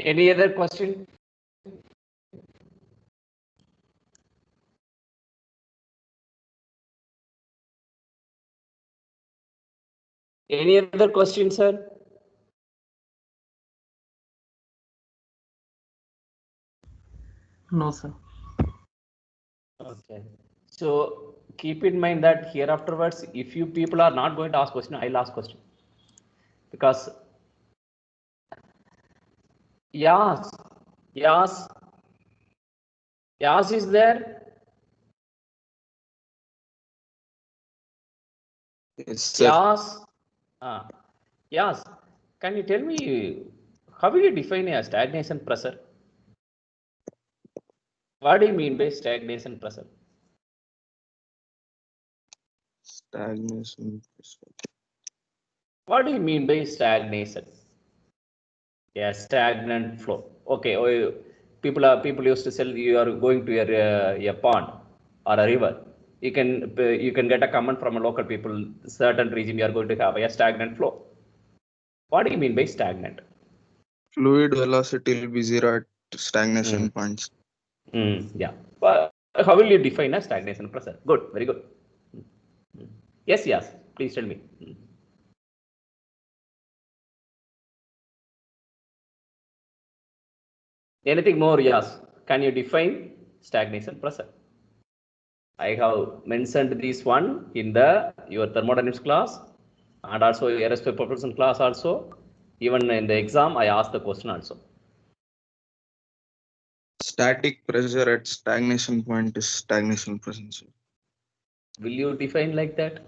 Any other question? Any other question, sir? No, sir. Okay. So keep in mind that here afterwards, if you people are not going to ask question, I'll ask question. Because Yas, Yas, Yas is there? Yes, sir. Yas, Yas, can you tell me how will you define a stagnation pressure? What do you mean by stagnation pressure? Stagnation. What do you mean by stagnation? Yeah, stagnant flow. Okay, people used to say you are going to a pond or a river. You can get a comment from a local people. Certain region you are going to have a stagnant flow. What do you mean by stagnant? Fluid velocity will be zero at stagnation points. Yeah. But how will you define a stagnation pressure? Good, very good. Yes, yes. Please tell me. Anything more? Yes. Can you define stagnation pressure? I have mentioned this one in your thermodynamics class and also aerospace propulsion class also. Even in the exam, I asked the question also. Static pressure at stagnation point is stagnation pressure. Sir. Will you define like that?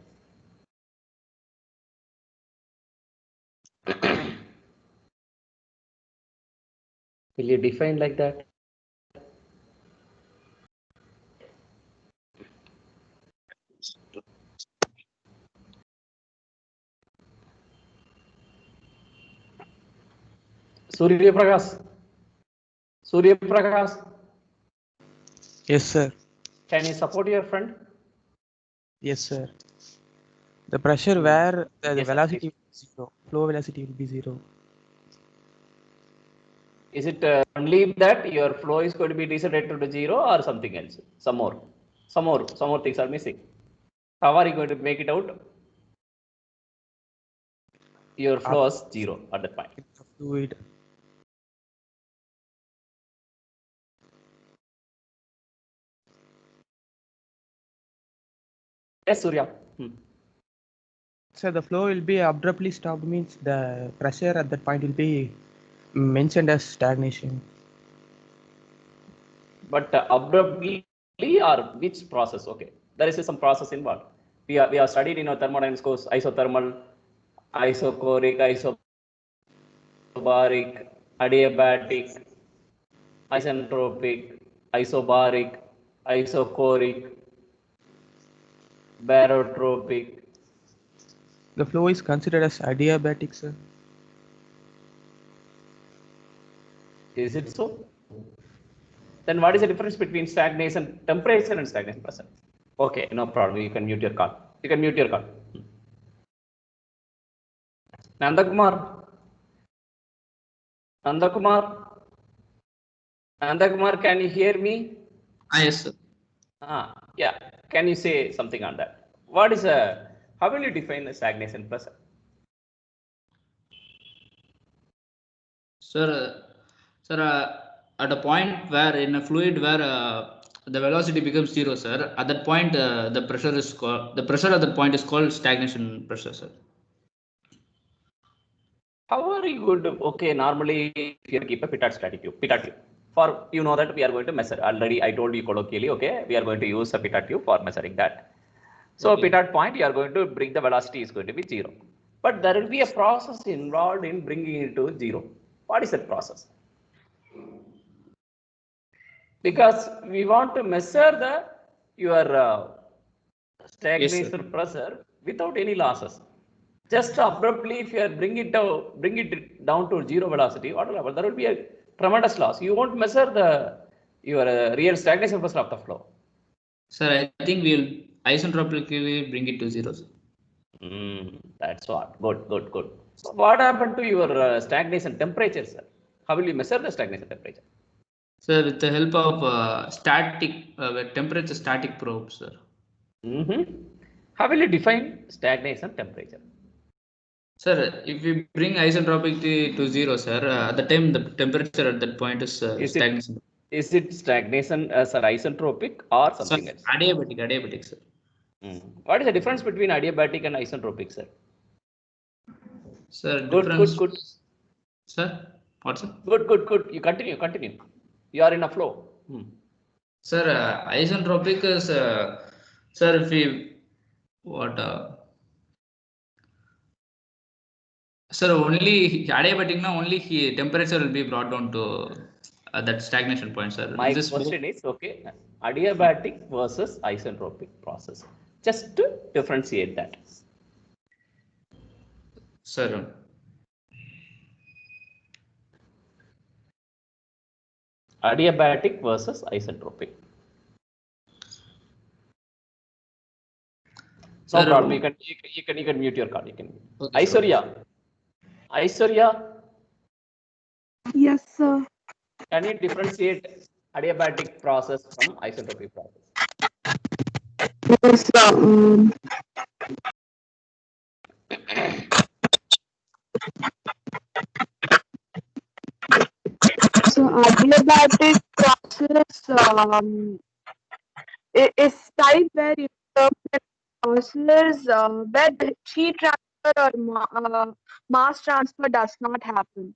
Will you define like that? Surya Prakash. Surya Prakash. Yes, sir. Can you support your friend? Yes, sir. The pressure where the Yes, sir, velocity is zero, flow velocity will be zero. Is it only that your flow is going to be decelerated to zero or something else? Some more things are missing. How are you going to make it out? Your flow is zero at that point. The fluid. Yes, Surya. So the flow will be abruptly stopped means the pressure at that point will be mentioned as stagnation. But abruptly or which process? Okay, there is some process involved. We have studied in our thermodynamics course isothermal, isochoric, isobaric, adiabatic, isentropic, isobaric, isochoric, barotropic. The flow is considered as adiabatic, sir. Is it so? Then what is the difference between stagnation temperature and stagnation pressure? Okay, no problem. You can mute your call. Nandakumar. Nandakumar, can you hear me? Yes, sir. Yeah. Can you say something on that? How will you define the stagnation pressure? Sir, at a point where in a fluid where the velocity becomes zero, sir, at that point the pressure at that point is called stagnation pressure, sir. How are you going to? Okay, normally if you keep a pitot tube. For you know that we are going to measure. Already I told you colloquially. Okay, we are going to use a pitot tube for measuring that. So Okay. pitot point, you are going to bring the velocity is going to be zero. But there will be a process involved in bringing it to zero. What is that process? Because we want to measure your stagnation pressure without any losses. Just abruptly, if you bring it down to zero velocity, what will happen? There will be a tremendous loss. You won't measure your real stagnation pressure of the flow. Sir, I think we'll isentropically bring it to zero, sir. That's what. Good. So what happened to your stagnation temperature, sir? How will you measure the stagnation temperature? Sir, with the help of temperature static probe, sir. How will you define stagnation temperature? Sir, if we bring isentropic to 0, sir, at the time the temperature at that point is stagnation. Is it stagnation as an isentropic or something else? Adiabatic, sir. What is the difference between adiabatic and isentropic, sir? Sir, Good. Sir, what, sir? Good. You continue. You are in a flow. Sir, isentropic is, sir, if we, sir, only adiabatic now, only temperature will be brought down to that stagnation point, sir. My question is, okay, adiabatic versus isentropic process. Just to differentiate that. Sir. Adiabatic versus isentropic. No problem. You can mute your card. You can. Okay, Aishwarya. Yes, sir. Can you differentiate adiabatic process from isentropic process? Yes, sir. So adiabatic process is type where you process where the heat transfer or mass transfer does not happen.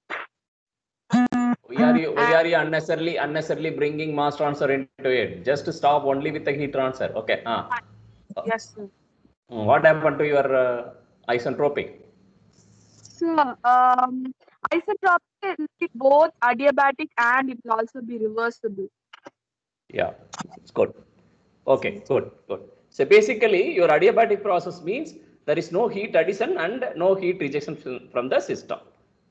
Why are you unnecessarily bringing mass transfer into it? Just stop only with the heat transfer. Okay. Yes, sir. What happened to your isentropic? So isentropic will be both adiabatic and it will also be reversible. Yeah, it's good. Okay, good. So basically, your adiabatic process means there is no heat addition and no heat rejection from the system.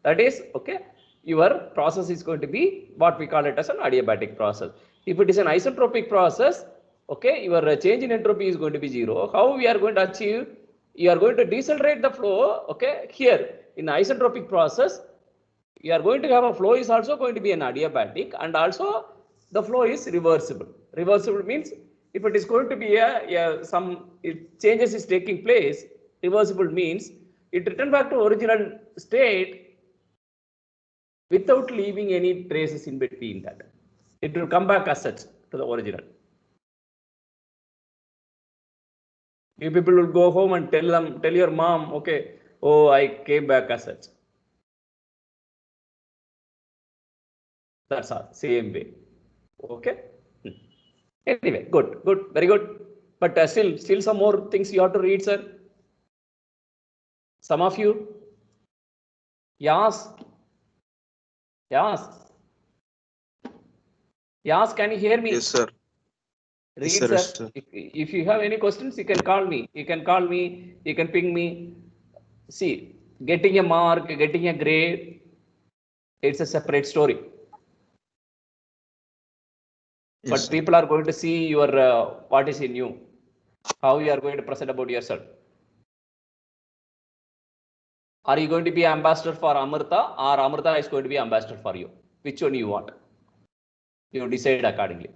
That is, okay, your process is going to be what we call it as an adiabatic process. If it is an isentropic process, okay, your change in entropy is going to be 0. How we are going to achieve? You are going to decelerate the flow, okay, here in isentropic process, you are going to have a flow is also going to be an adiabatic and also the flow is reversible. Reversible means if it is going to be some changes is taking place, reversible means it return back to original state without leaving any traces in between that. It will come back as such to the original. You people will go home and tell your mom, okay, oh, I came back as such. That's all, same way. Okay. Anyway, good, very good. But still some more things you have to read, sir. Some of you. Yes, can you hear me? Yes, sir. Read, yes, sir. If you have any questions, you can call me. You can ping me. See, getting a mark, getting a grade, it's a separate story. Yes, but sir. people are going to see your what is in you, how you are going to present about yourself. Are you going to be ambassador for Amrita or Amrita is going to be ambassador for you? Which one you want? You decide accordingly.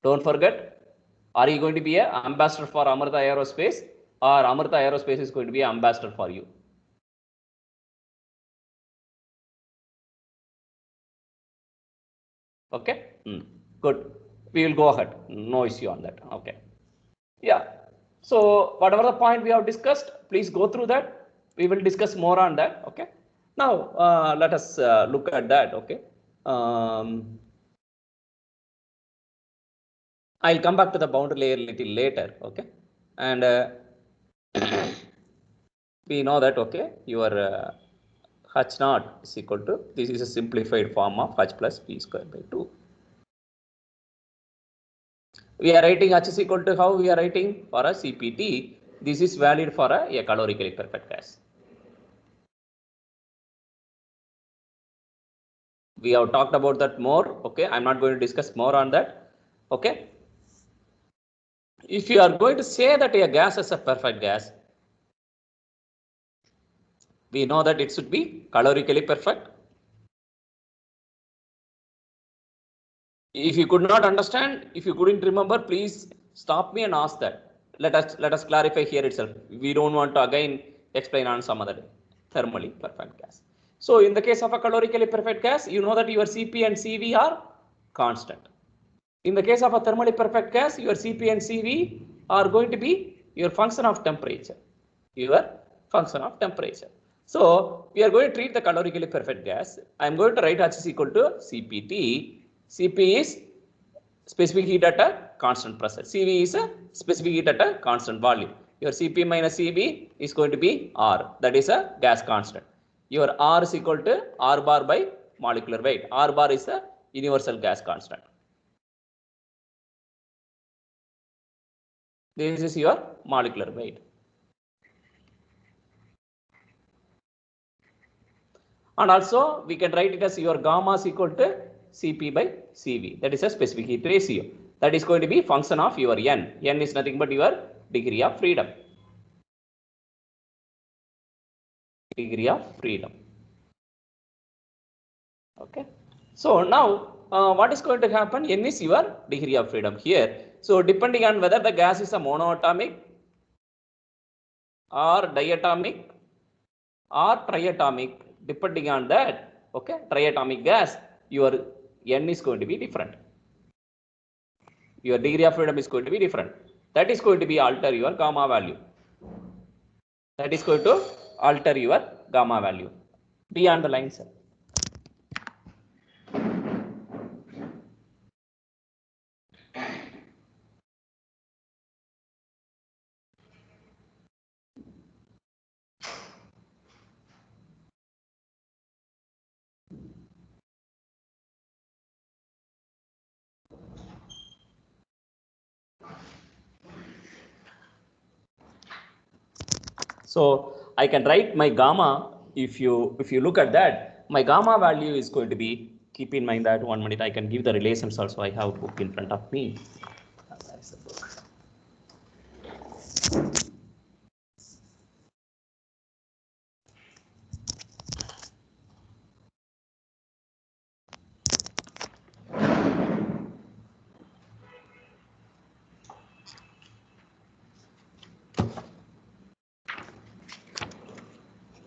Don't forget, are you going to be an ambassador for Amrita Aerospace or Amrita Aerospace is going to be an ambassador for you? Okay, good. We will go ahead. No issue on that. Okay. Yeah. So whatever the point we have discussed, please go through that. We will discuss more on that. Okay. Now let us look at that. Okay. I'll come back to the boundary layer little later. Okay. And we know that, okay, your H naught is equal to, this is a simplified form of H plus P square by 2. We are writing H is equal to how we are writing for a CPT. This is valid for a calorically perfect gas. We have talked about that more. Okay, I'm not going to discuss more on that. Okay. If you are going to say that a gas is a perfect gas, we know that it should be calorically perfect. If you could not understand, if you couldn't remember, please stop me and ask that. Let us clarify here itself. We don't want to again explain on some other day. Thermally perfect gas. So in the case of a calorically perfect gas, you know that your Cp and Cv are constant. In the case of a thermally perfect gas, your Cp and Cv are going to be your function of temperature. Your function of temperature. So we are going to treat the calorically perfect gas. I am going to write H is equal to Cpt. Cp is specific heat at a constant pressure. Cv is a specific heat at a constant volume. Your Cp minus Cv is going to be R. That is a gas constant. Your R is equal to R bar by molecular weight. R bar is the universal gas constant. This is your molecular weight. And also we can write it as your gamma is equal to Cp by Cv. That is a specific heat ratio. That is going to be function of your N. N is nothing but your degree of freedom. Degree of freedom. Okay. So now what is going to happen? N is your degree of freedom here. So depending on whether the gas is a monoatomic or diatomic or triatomic, depending on that, okay, triatomic gas, your N is going to be different. Your degree of freedom is going to be different. That is going to be alter your gamma value. That is going to alter your gamma value. Be on the line, sir. So I can write my gamma. If you look at that, my gamma value is going to be, keep in mind that 1 minute I can give the relations also. I have a book in front of me. Where is the book?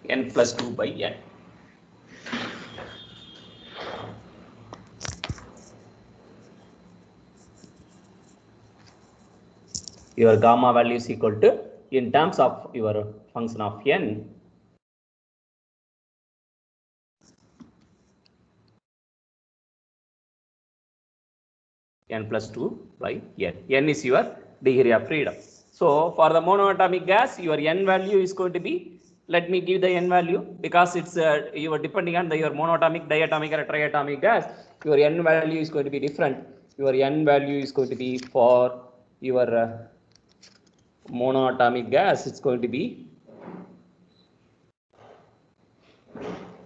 N plus 2 by N. Your gamma value is equal to, in terms of your function of N, N plus 2 by N. N is your degree of freedom. So for the monoatomic gas, your N value is going to be, let me give the N value, because it's you are depending on your monoatomic, diatomic or triatomic gas, your N value is going to be different. Your N value is going to be, for your monoatomic gas, it's going to be,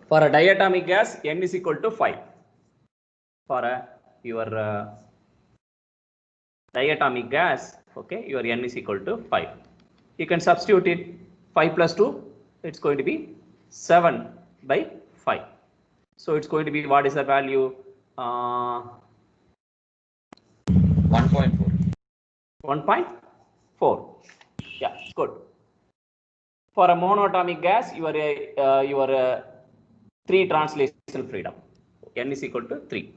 for a diatomic gas, N is equal to 5. For your diatomic gas, okay, your N is equal to 5. You can substitute it, 5 plus 2, it's going to be 7 by 5. So it's going to be, what is the value? 1.4. 1.4. Yeah, good. For a monoatomic gas, your 3 translational freedom. N is equal to 3.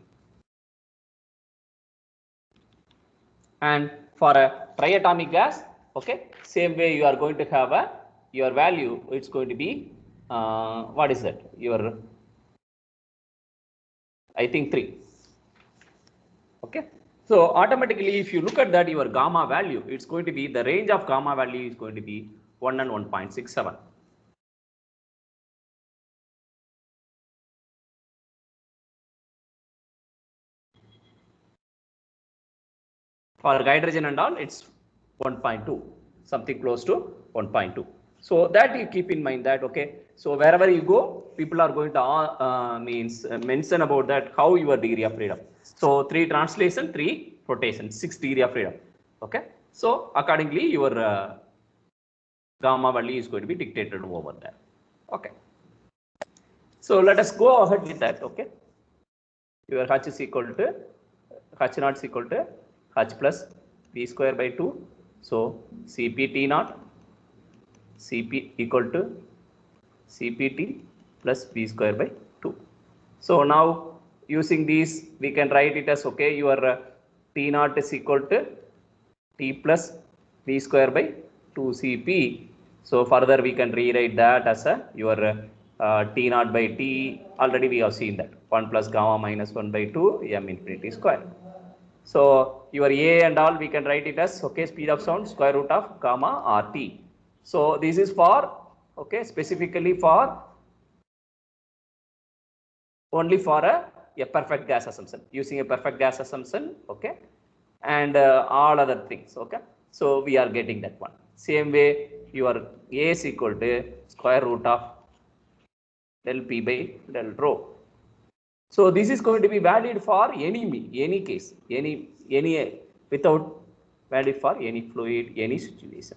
And for a triatomic gas, okay, same way you are going to have your value, it's going to be, what is that? Your, I think 3. Okay. So automatically, if you look at that, your gamma value, it's going to be, the range of gamma value is going to be 1 and 1.67. For hydrogen and all, it's 1.2, something close to 1.2. So that you keep in mind that, okay, so wherever you go, people are going to mention about that, how your degree of freedom. So 3 translation, 3 rotation, 6 degree of freedom. Okay. So accordingly, your gamma value is going to be dictated over there. Okay. So let us go ahead with that. Okay. Your H is equal to H naught is equal to H plus V square by 2. So Cp T naught, Cp equal to Cpt plus V square by 2. So now using these, we can write it as, okay, your T naught is equal to T plus V square by 2 Cp. So further we can rewrite that as your T naught by T. Already we have seen that 1 plus gamma minus 1 by 2 m infinity square. So your A and all we can write it as, okay, speed of sound square root of gamma RT. So this is for, okay, specifically for only for a perfect gas assumption, using a perfect gas assumption, okay, and all other things, okay. So we are getting that one. Same way, your A is equal to square root of del P by del rho. So this is going to be valid for any case, any without valid for any fluid, any situation.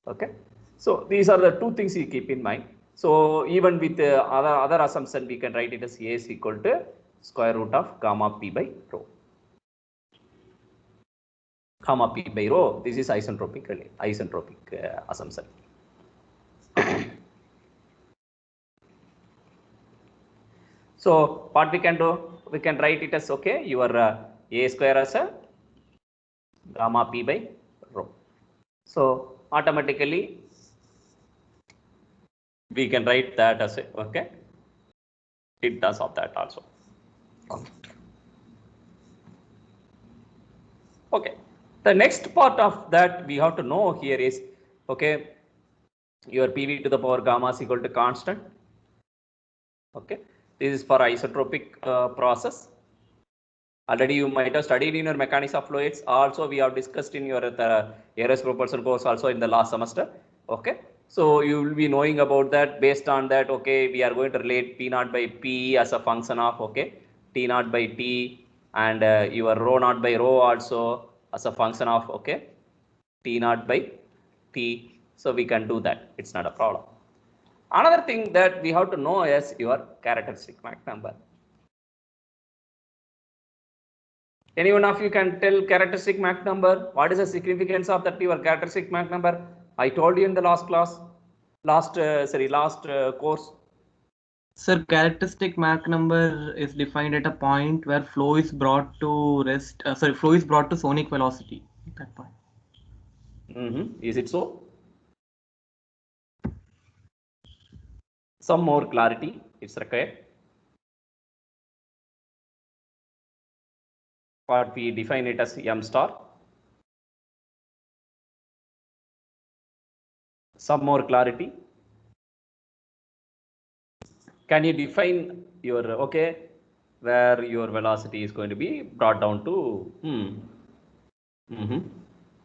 Okay. So these are the two things you keep in mind. So even with other assumption, we can write it as A is equal to square root of gamma P by rho. Gamma P by rho. This is isentropic assumption. So what we can do, we can write it as, okay, your A square as a gamma P by rho. So automatically we can write that as a, okay, it does of that also. Okay, the next part of that we have to know here is, okay, your PV to the power gamma is equal to constant. Okay, this is for isotropic process. Already you might have studied in your mechanics of fluids. Also we have discussed in your aerospace propulsion course also in the last semester. Okay, so you will be knowing about that. Based on that, okay, we are going to relate P naught by P as a function of, okay, T naught by T, and your rho naught by rho also as a function of, okay, T naught by T. So we can do that. It's not a problem. Another thing that we have to know is your characteristic Mach number. Anyone of you can tell characteristic Mach number? What is the significance of that your characteristic Mach number? I told you in the last class, last course. Sir, characteristic Mach number is defined at a point where flow is brought to rest. Flow is brought to sonic velocity at that point. Is it so? Some more clarity it's required. What we define it as m star. Some more clarity. Can you define your, okay, where your velocity is going to be brought down to?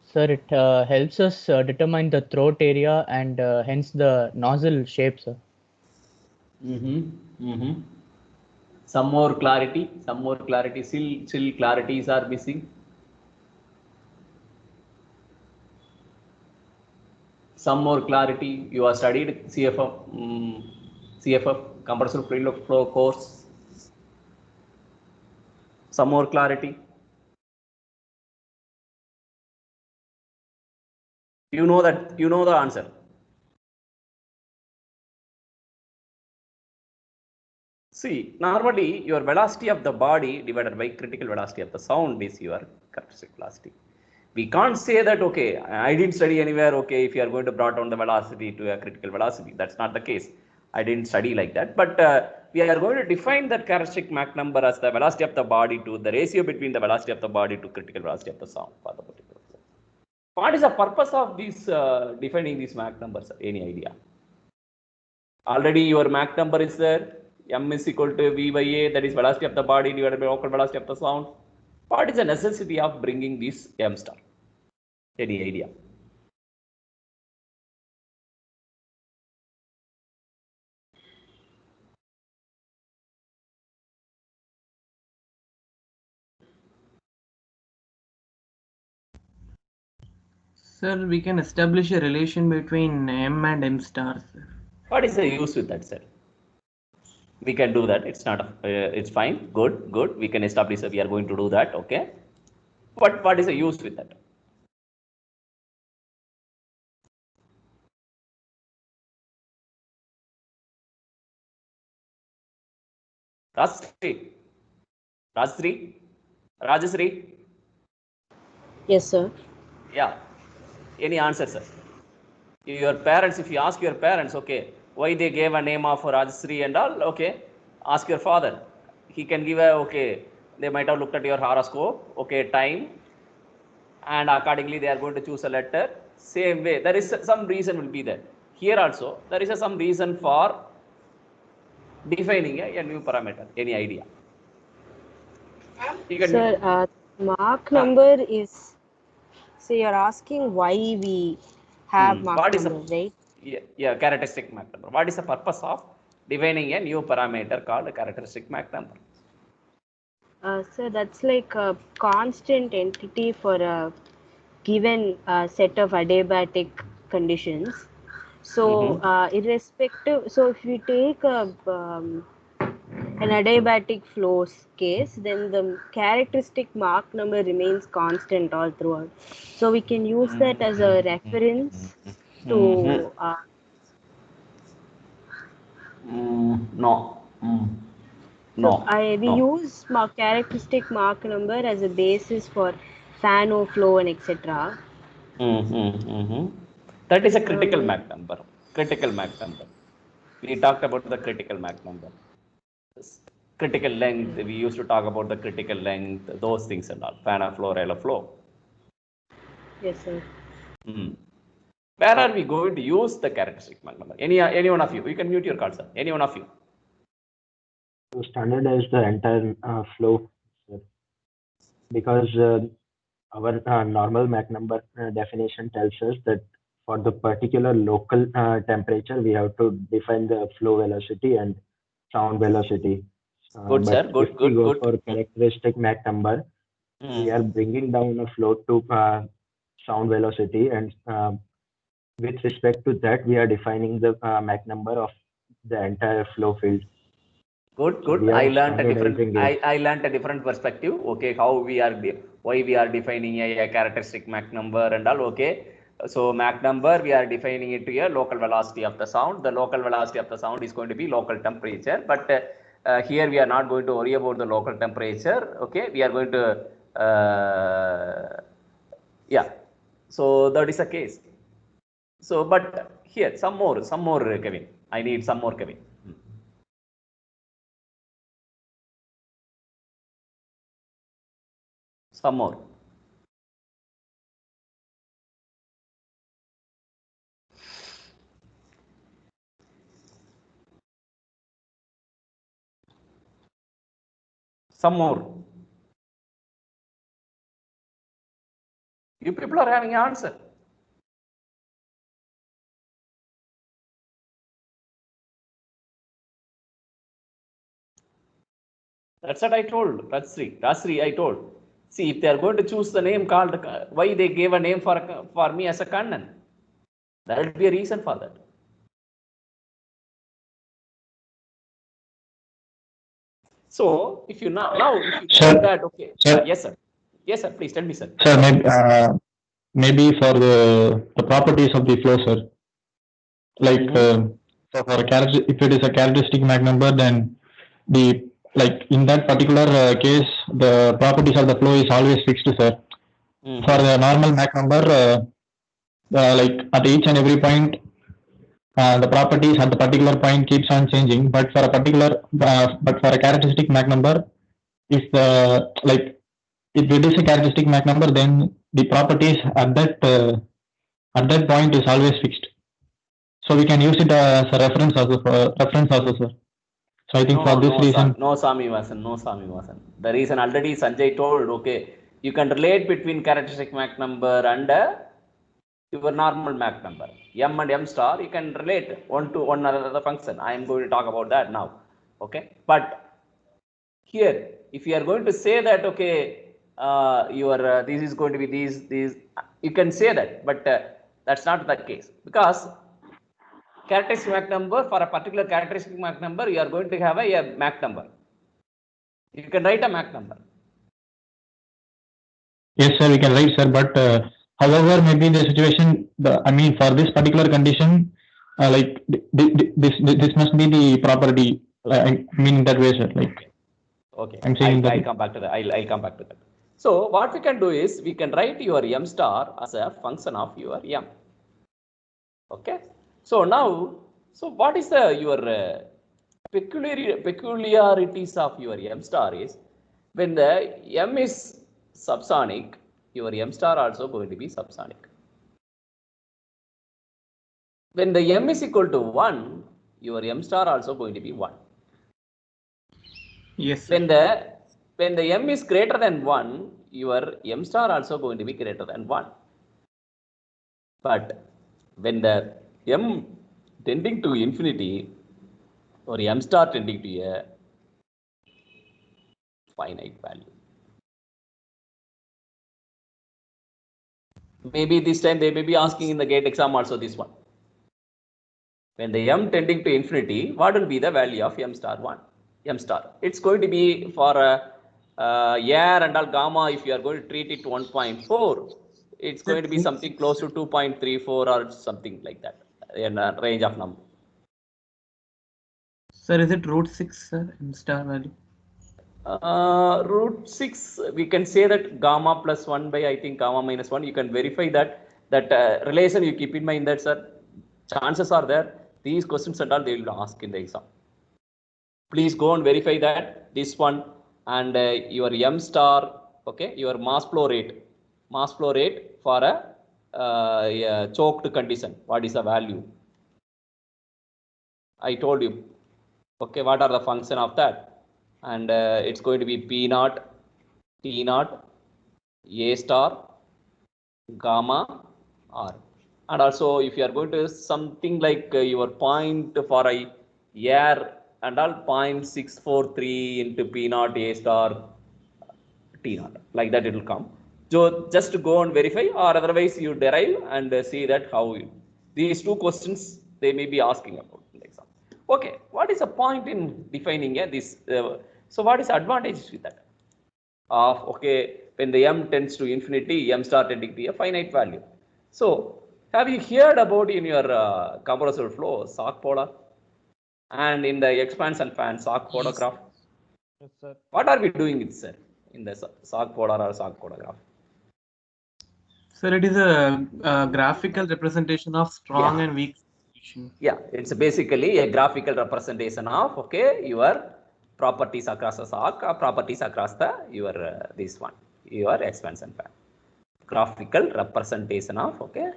Sir, it helps us determine the throat area and hence the nozzle shape, sir. Some more clarity. Still clarities are missing. Some more clarity. You have studied CFF compressor fluid flow course. Some more clarity. You know that, you know the answer. See, normally your velocity of the body divided by critical velocity of the sound is your characteristic velocity. We can't say that, okay, I didn't study anywhere, okay, if you are going to brought down the velocity to a critical velocity. That's not the case. I didn't study like that. But we are going to define that characteristic Mach number as the velocity of the body to the ratio between the velocity of the body to critical velocity of the sound for the particular flow. What is the purpose of this defining these Mach numbers? Any idea? Already your Mach number is there. M is equal to V by A, that is velocity of the body divided by local velocity of the sound. What is the necessity of bringing this m star? Any idea? Sir, we can establish a relation between m and m star, sir. What is the use with that, sir? We can do that. It's not. It's fine. Good. We can establish that we are going to do that. Okay. But what is the use with that? Rajasri. Yes, sir. Yeah. Any answer, sir? Your parents, if you ask your parents, okay, why they gave a name of Rajasri and all, okay, ask your father. He can give a, okay, they might have looked at your horoscope, okay, time, and accordingly they are going to choose a letter. Same way, there is some reason will be there. Here also, there is some reason for defining a new parameter. Any idea? You can Sir, mark number is, so you're asking why we have mark what is number, right? Yeah, characteristic Mach number. What is the purpose of defining a new parameter called a characteristic Mach number? Sir, that's like a constant entity for a given set of adiabatic conditions. So, irrespective, so if we take an adiabatic flows case, then the characteristic Mach number remains constant all throughout. So we can use that as a reference to No. so we No. use characteristic Mach number as a basis for fan flow and etc. That is a critical Mach number. Critical Mach number. We talked about the critical Mach number. Critical length. We used to talk about the critical length. Those things and all. Fan flow, Rayleigh flow. Yes, sir. Where are we going to use the characteristic Mach number? Any one of you? You can mute your card, sir. Any one of you? To standardize the entire flow, sir. Because our normal Mach number definition tells us that for the particular local temperature, we have to define the flow velocity and sound velocity. Good, sir. Good. If we go for characteristic Mach number, we are bringing down a flow to sound velocity, and with respect to that, we are defining the Mach number of the entire flow field. Good. I learned a different perspective. Okay, why we are defining a characteristic Mach number and all. Okay, so Mach number we are defining it to a local velocity of the sound. The local velocity of the sound is going to be local temperature. But here we are not going to worry about the local temperature. Okay, we are going to yeah. So that is the case. So, but here some more, Kevin. I need some more, Kevin. Some more. Some more. You people are having an answer. That's what I told. Rajasri, I told. See, if they are going to choose the name called, why they gave a name for me as a Kannan? There will be a reason for that. So, if you now if you sir, that, okay. Sir, yes, sir. Please tell me, sir. Sir, maybe for the properties of the flow, sir. Like so for a character, if it is a characteristic Mach number, then in that particular case, the properties of the flow is always fixed, sir. For the normal Mach number, like at each and every point, the properties at the particular point keeps on changing. But for a characteristic Mach number, if it is a characteristic Mach number, then the properties at that point is always fixed. So we can use it as a reference also, sir. So I think for this reason. No, Swami Vasan. The reason already Sanjay told, okay, you can relate between characteristic Mach number and your normal Mach number. M and M star, you can relate one to one another function. I am going to talk about that now. Okay. But here, if you are going to say that, okay, this is going to be these, you can say that, but that's not the case, because characteristic Mach number, for a particular characteristic Mach number, you are going to have a Mach number. You can write a Mach number. Yes, sir, we can write, sir. But however, maybe the situation, I mean, for this particular condition, like this must be the property. I mean, in that way, sir. Like, okay, I'm saying I'll come back to that. I'll come back to that. So what we can do is we can write your M star as a function of your M. Okay. So now, so what is your peculiarities of your M star is when the M is subsonic, your M star also going to be subsonic. When the M is equal to 1, your M star also going to be 1. Yes, sir. When the M is greater than 1, your M star also going to be greater than 1. But when the M tending to infinity or M star tending to a finite value. Maybe this time they may be asking in the GATE exam also this one. When the M tending to infinity, what will be the value of M star 1? M star. It's going to be for air and all gamma, if you are going to treat it 1.4, it's going to be something close to 2.34 or something like that in a range of number. Sir, is it root 6, sir, M star value? Root 6, we can say that gamma plus 1 by, I think, gamma minus 1. You can verify that relation. You keep in mind that, sir, chances are there. These questions and all they will ask in the exam. Please go and verify that this one and your M star, okay, your mass flow rate for a choked condition. What is the value? I told you. Okay, what are the function of that? And it's going to be P naught, T naught, A star, gamma, R. And also, if you are going to something like your point for a air and all 0.643 into P naught, A star, T naught, like that it will come. So just to go and verify, or otherwise you derive and see that how these two questions they may be asking about in the exam. Okay, what is the point in defining this? So what is the advantage with that? Okay, when the M tends to infinity, M star tending to a finite value. So have you heard about in your compressor flow Salk polar and in the expansion fan Salk polar graph? Yes, sir. What are we doing it, sir, in the Salk polar or Salk polar graph? Sir, it is a graphical representation of strong and weak solution. Yeah, it's basically a graphical representation of, okay, your properties across the Salk or properties across the your this one, your expansion fan. Graphical representation of, okay,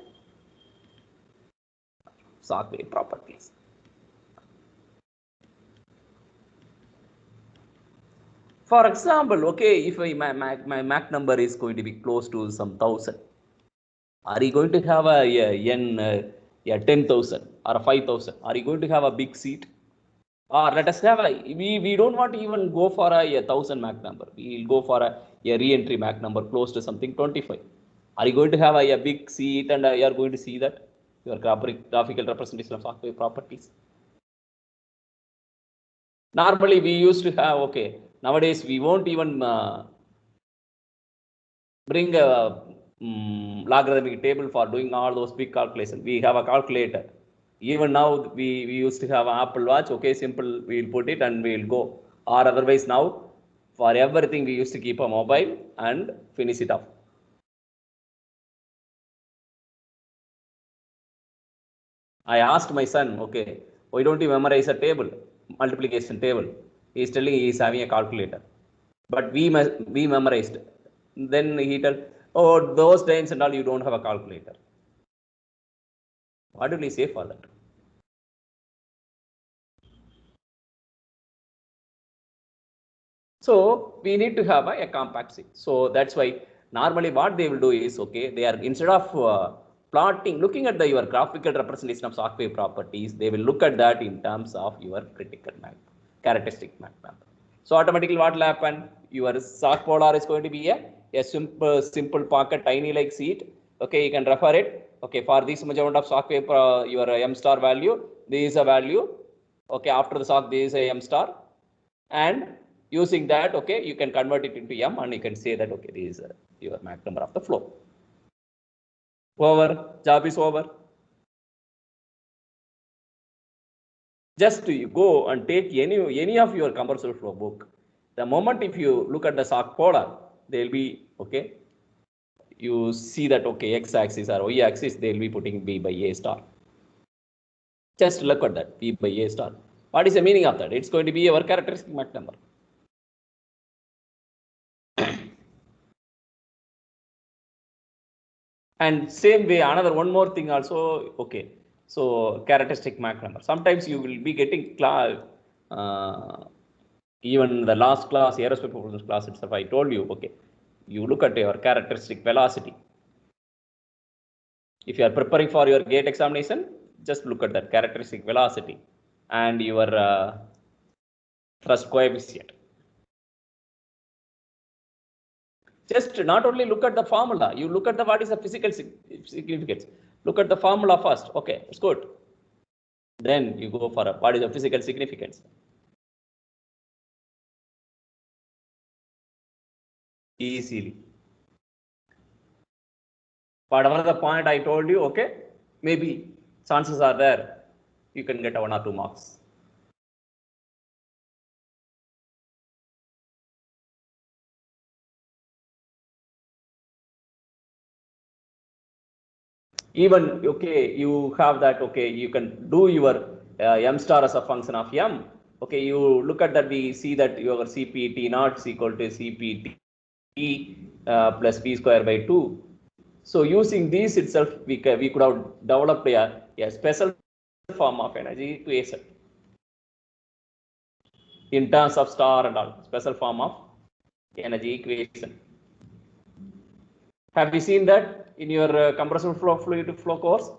Salk wave properties. For example, okay, if my Mach number is going to be close to some 1000, are you going to have a 10,000 or a 5,000? Are you going to have a big seat? Or let us have we don't want to even go for a 1000 Mach number. We will go for a re-entry Mach number close to something 25. Are you going to have a big seat and you are going to see that your graphical representation of Salk wave properties? Normally we used to have, okay, nowadays we won't even bring a logarithmic table for doing all those big calculations. We have a calculator. Even now we used to have an Apple Watch. Okay, simple, we will put it and we will go. Or otherwise now, for everything we used to keep a mobile and finish it off. I asked my son, okay, why don't you memorize a table, multiplication table? He is telling he is having a calculator. But we memorized. Then he told, oh, those times and all you don't have a calculator. What will he say for that? So we need to have a compact seat. So that's why normally what they will do is, okay, they are instead of plotting, looking at your graphical representation of Salk wave properties, they will look at that in terms of your critical Mach, characteristic Mach number. So automatically what will happen? Your Salk polar is going to be a simple pocket, tiny like seat. Okay, you can refer it. Okay, for this much amount of shock wave, your m star value, this is a value. Okay, after the shock, this is a m star, and using that, okay, you can convert it into m, and you can say that, okay, this is your Mach number of the flow. Over, job is over. Just you go and take any of your commercial flow book. The moment if you look at the shock polar, they'll be, okay, you see that, okay, x-axis or y-axis, they'll be putting B by A star. Just look at that, B by A star. What is the meaning of that? It's going to be our characteristic Mach number. And same way, another one more thing also, okay. So characteristic Mach number. Sometimes you will be getting even the last class, aerospace propulsion class itself, I told you, okay, you look at your characteristic velocity. If you are preparing for your gate examination, just look at that characteristic velocity and your thrust coefficient. Just not only look at the formula, you look at the what is the physical significance. Look at the formula first. Okay, it's good. Then you go for what is the physical significance. Easily. Whatever the point I told you, okay, maybe chances are there you can get 1 or 2 marks. Even, okay, you have that, okay, you can do your m star as a function of m. Okay, you look at that, we see that your CPT naught is equal to CPT plus p square by 2. So using these itself, we could have developed a special form of energy equation in terms of star and all, special form of energy equation. Have you seen that in your compressible flow fluid flow course?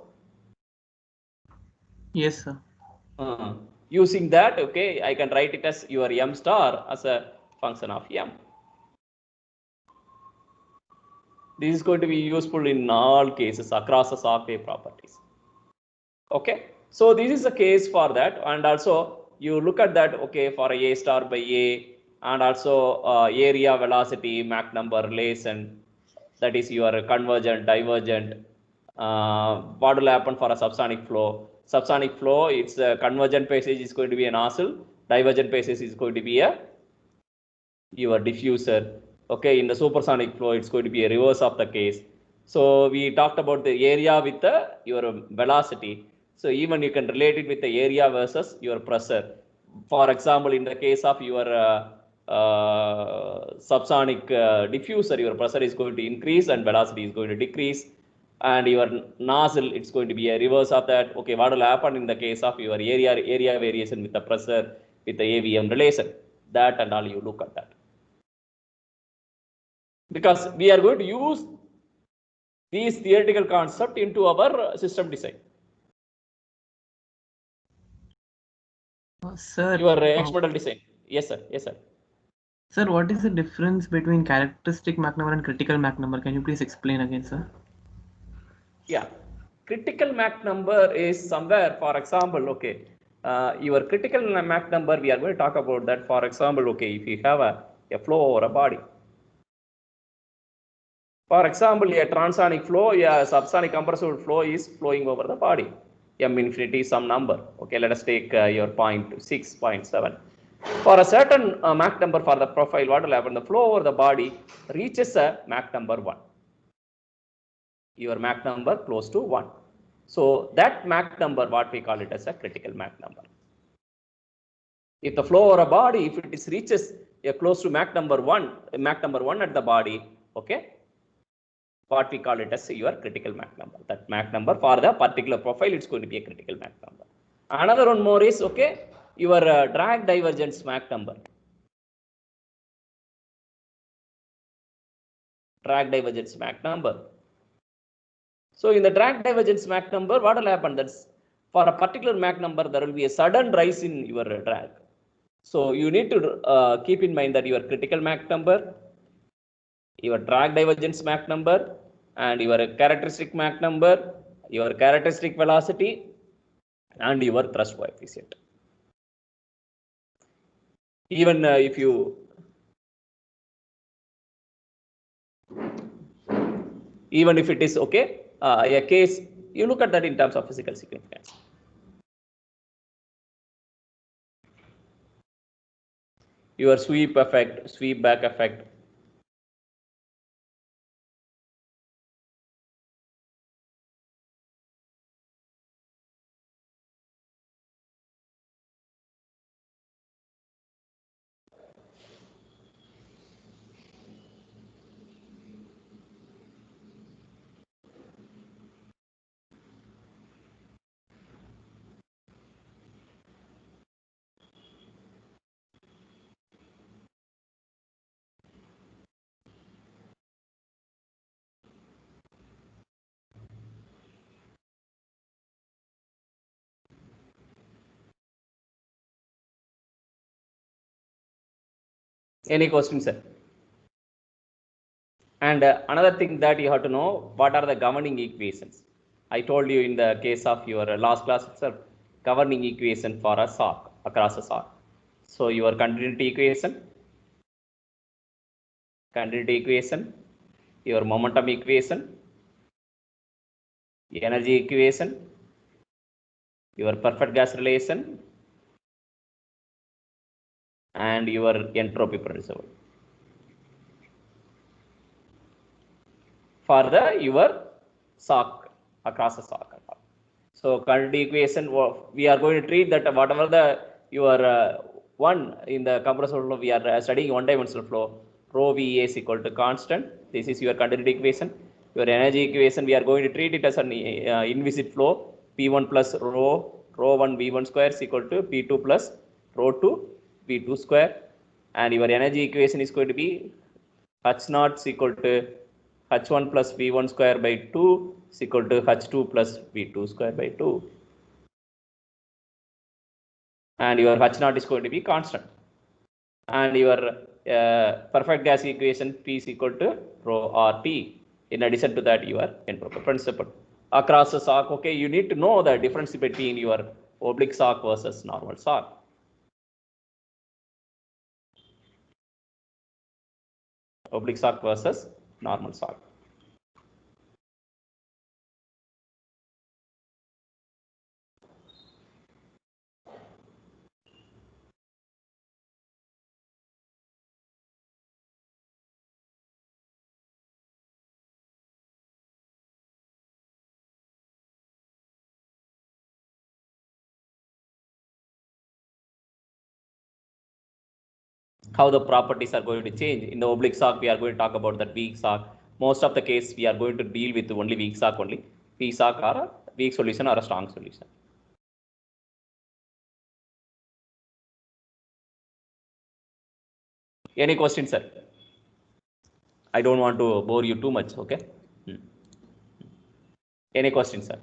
Yes, sir. Using that, okay, I can write it as your m star as a function of m. This is going to be useful in all cases across the shock wave properties. Okay, so this is the case for that, and also you look at that, okay, for a star by A, and also area, velocity, Mach number relation, that is your convergent, divergent. What will happen for a subsonic flow? Subsonic flow, its convergent passage is going to be a nozzle, divergent passage is going to be your diffuser. Okay, in the supersonic flow, it's going to be a reverse of the case. So we talked about the area with your velocity. So even you can relate it with the area versus your pressure. For example, in the case of your subsonic diffuser, your pressure is going to increase and velocity is going to decrease. And your nozzle, it's going to be a reverse of that. Okay, what will happen in the case of your area variation with the pressure, with the AVM relation? That and all, you look at that. Because we are going to use these theoretical concepts into our system design. Sir, your X-model design. Yes, sir. Yes, sir. Sir, what is the difference between characteristic Mach number and critical Mach number? Can you please explain again, sir? Yeah, critical Mach number is somewhere, for example, okay, your critical Mach number, we are going to talk about that. For example, okay, if you have a flow over a body. For example, a transonic flow, a subsonic compressible flow is flowing over the body. M infinity is some number. Okay, let us take your 0.6, 0.7. For a certain Mach number for the profile, what will happen? The flow over the body reaches a Mach number 1. Your Mach number close to 1. So that Mach number, what we call it as a critical Mach number. If the flow over a body, if it is reaches a close to Mach number 1 at the body, okay, what we call it as your critical Mach number. That Mach number for the particular profile, it's going to be a critical Mach number. Another one more is, okay, your drag divergence Mach number. Drag divergence Mach number. So in the drag divergence Mach number, what will happen? That's for a particular Mach number, there will be a sudden rise in your drag. So you need to keep in mind that your critical Mach number, your drag divergence Mach number, and your characteristic Mach number, your characteristic velocity and your thrust coefficient. Even if you even if it is okay, a case, you look at that in terms of physical significance. Your sweep effect, sweep back effect. Any questions, sir? And another thing that you have to know, what are the governing equations? I told you in the case of your last class itself, governing equation for a sock, across a sock. So your continuity equation, your momentum equation, energy equation, your perfect gas relation, and your entropy principle. For the your sock, across a sock. So continuity equation, we are going to treat that whatever the your one in the compressor flow, we are studying one-dimensional flow. Rho VA is equal to constant. This is your continuity equation. Your energy equation, we are going to treat it as an inviscid flow. P1 plus rho 1 V1 square is equal to P2 plus rho 2 V2 square. And your energy equation is going to be H0 is equal to H1 plus V1 square by 2 is equal to H2 plus V2 square by 2. And your H0 is going to be constant. And your perfect gas equation P is equal to rho RT. In addition to that, your entropy principle. Across the sock, okay, you need to know the difference between your oblique sock versus normal sock. Oblique sock versus normal sock. How the properties are going to change. In the oblique sock, we are going to talk about that weak sock. Most of the case, we are going to deal with only weak sock only. Weak sock or a weak solution or a strong solution. Any questions, sir? I don't want to bore you too much, okay? Any questions, sir?